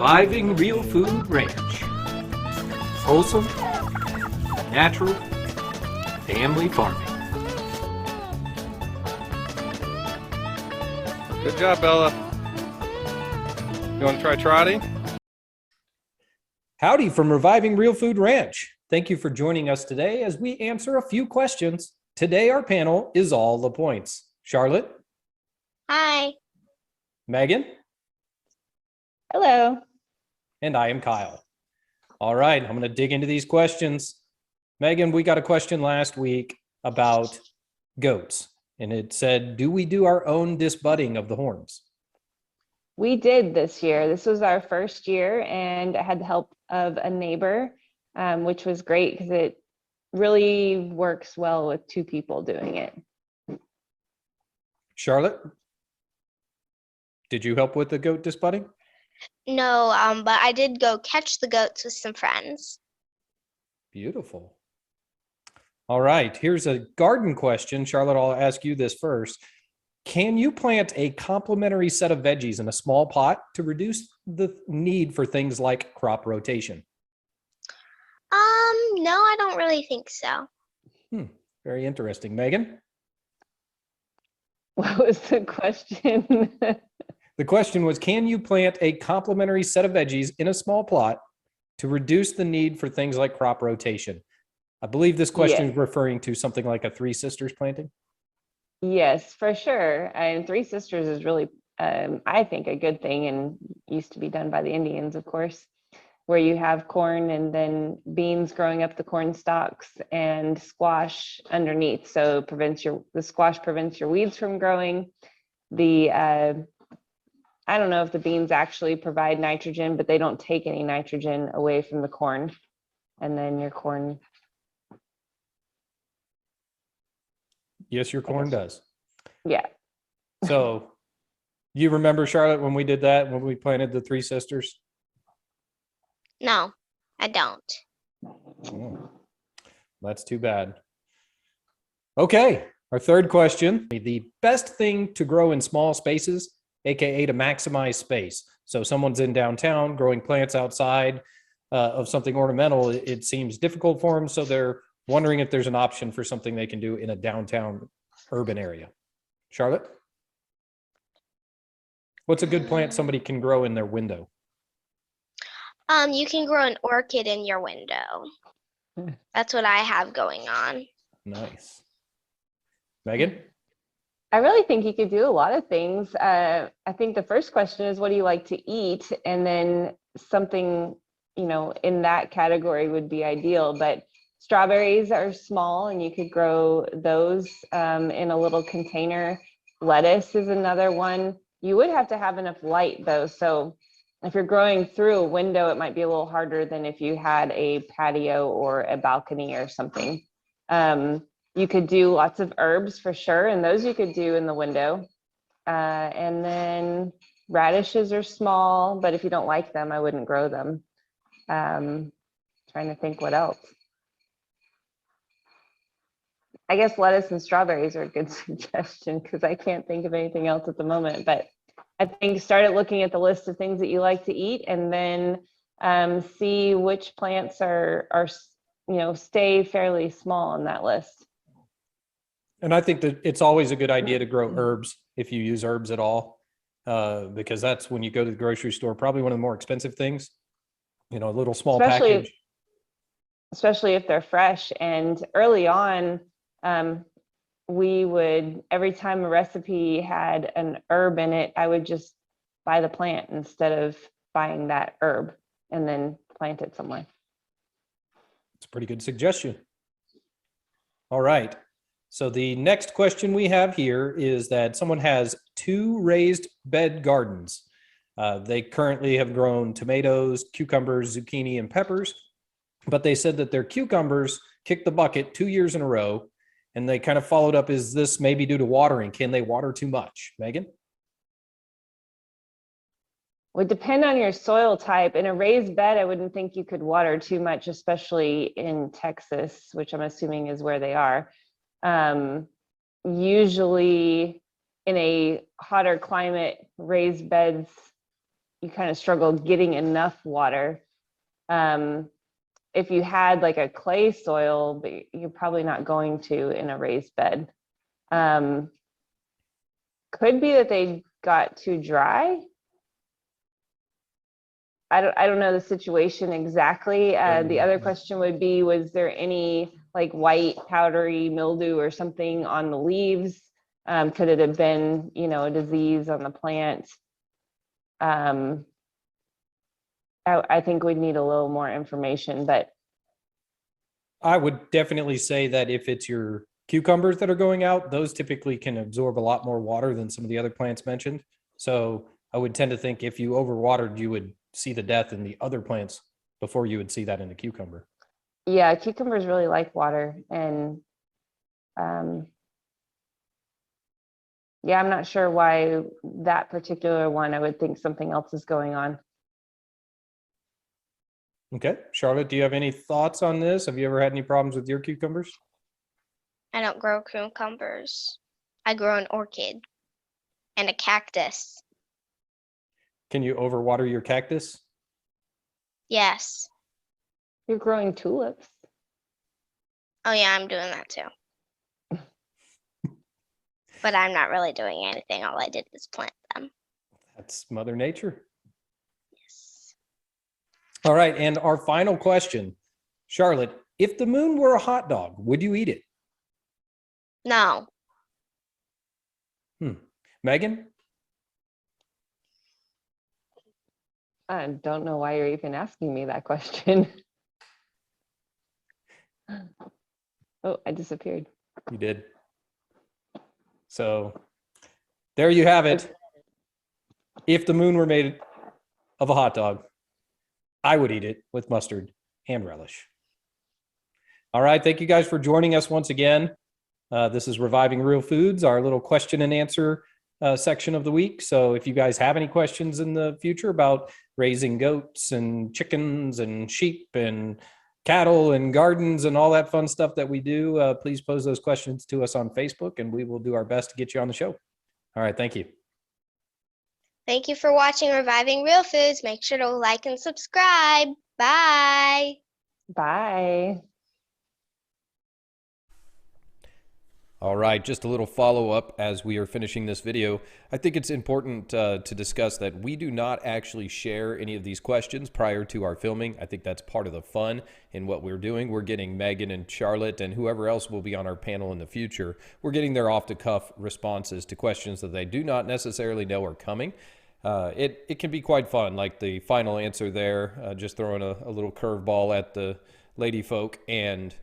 Reviving Real Food Ranch. Wholesome, natural, family farming. Good job, Bella. You want to try trotting? Howdy from Reviving Real Food Ranch. Thank you for joining us today as we answer a few questions. Today, our panel is all the points. Charlotte. Hi. Megan. Hello. And I am Kyle. All right, I'm going to dig into these questions. Megan, we got a question last week about goats, and it said, do we do our own disbudding of the horns? We did this year. This was our first year, and I had the help of a neighbor, which was great because it really works well with two people doing it. Charlotte, did you help with the goat disbudding? No, but I did go catch the goats with some friends. Beautiful. All right, here's a garden question. Charlotte, I'll ask you this first. Can you plant a complementary set of veggies in a small pot to reduce the need for things like crop rotation? No, I don't really think so. Very interesting. Megan? What was the question? The question was, can you plant a complementary set of veggies in a small plot to reduce the need for things like crop rotation? I believe this question is referring to something like a Three Sisters planting. Yes, for sure. And Three Sisters is really, I think, a good thing, and used to be done by the Indians, of course, where you have corn and then beans growing up the corn stalks and squash underneath. So the squash prevents your weeds from growing. I don't know if the beans actually provide nitrogen, but they don't take any nitrogen away from the corn. And then your corn. Yes, your corn does. Yeah. So you remember, Charlotte, when we did that, when we planted the Three Sisters? No, I don't. Oh, that's too bad. Okay, our third question. The best thing to grow in small spaces, AKA to maximize space. So someone's in downtown growing plants outside of something ornamental. It seems difficult for them. So they're wondering if there's an option for something they can do in a downtown urban area. Charlotte? What's a good plant somebody can grow in their window? You can grow an orchid in your window. That's what I have going on. Nice. Megan? I really think you could do a lot of things. I think the first question is, what do you like to eat? And then something, in that category would be ideal. But strawberries are small and you could grow those in a little container. Lettuce is another one. You would have to have enough light though. So if you're growing through a window, it might be a little harder than if you had a patio or a balcony or something. You could do lots of herbs for sure, and those you could do in the window. And then radishes are small, but if you don't like them, I wouldn't grow them. Trying to think what else. I guess lettuce and strawberries are a good suggestion because I can't think of anything else at the moment. But I think start looking at the list of things that you like to eat, and then see which plants are stay fairly small on that list. And I think that it's always a good idea to grow herbs if you use herbs at all, because that's when you go to the grocery store, probably one of the more expensive things, a little small package. Especially if they're fresh. And early on, we would, every time a recipe had an herb in it, I would just buy the plant instead of buying that herb and then plant it somewhere. It's a pretty good suggestion. All right. So the next question we have here is that someone has 2 raised bed gardens. They currently have grown tomatoes, cucumbers, zucchini, and peppers, but they said that their cucumbers kicked the bucket 2 years in a row, and they kind of followed up, is this maybe due to watering? Can they water too much? Megan? Would depend on your soil type. In a raised bed, I wouldn't think you could water too much, especially in Texas, which I'm assuming is where they are. Usually in a hotter climate, raised beds you kind of struggle getting enough water. If you had like a clay soil, but you're probably not going to in a raised bed. Could be that they got too dry. I don't know the situation exactly. The other question would be, was there any like white powdery mildew or something on the leaves? Could it have been, you know, a disease on the plant? I think we'd need a little more information, but I would definitely say that if it's your cucumbers that are going out, those typically can absorb a lot more water than some of the other plants mentioned. So I would tend to think if you overwatered, you would see the death in the other plants before you would see that in the cucumber. yeah, cucumbers really like water. And yeah, I'm not sure why that particular one. I would think something else is going on. Okay. Charlotte, do you have any thoughts on this? Have you ever had any problems with your cucumbers? I don't grow cucumbers. I grow an orchid and a cactus. Can you overwater your cactus? Yes. You're growing tulips. Oh yeah, I'm doing that too. But I'm not really doing anything. All I did was plant them. That's Mother Nature. Yes. All right. And our final question, Charlotte, if the moon were a hot dog, would you eat it? No. Megan? I don't know why you're even asking me that question. Oh, I disappeared. You did. So there you have it. If the moon were made of a hot dog, I would eat it with mustard and relish. All right. Thank you guys for joining us once again. This is Reviving Real Foods, our little question and answer section of the week. So if you guys have any questions in the future about raising goats and chickens and sheep and cattle and gardens and all that fun stuff that we do, please pose those questions to us on Facebook and we will do our best to get you on the show. All right. Thank you. Thank you for watching Reviving Real Foods. Make sure to like and subscribe. Bye. Bye. All right, just a little follow-up as we are finishing this video. I think it's important to discuss that we do not actually share any of these questions prior to our filming. I think that's part of the fun in what we're doing. We're getting Megan and Charlotte and whoever else will be on our panel in the future. We're getting their off-the-cuff responses to questions that they do not necessarily know are coming. It can be quite fun, like the final answer there, just throwing a little curveball at the lady folk. And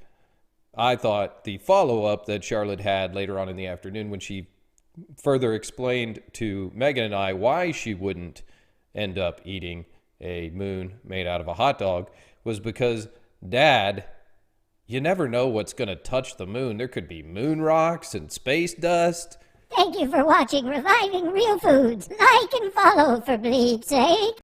I thought the follow-up that Charlotte had later on in the afternoon when she further explained to Megan and I why she wouldn't end up eating a moon made out of a hot dog was because, Dad, you never know what's going to touch the moon. There could be moon rocks and space dust. Thank you for watching Reviving Real Foods. Like and follow for bleed's sake.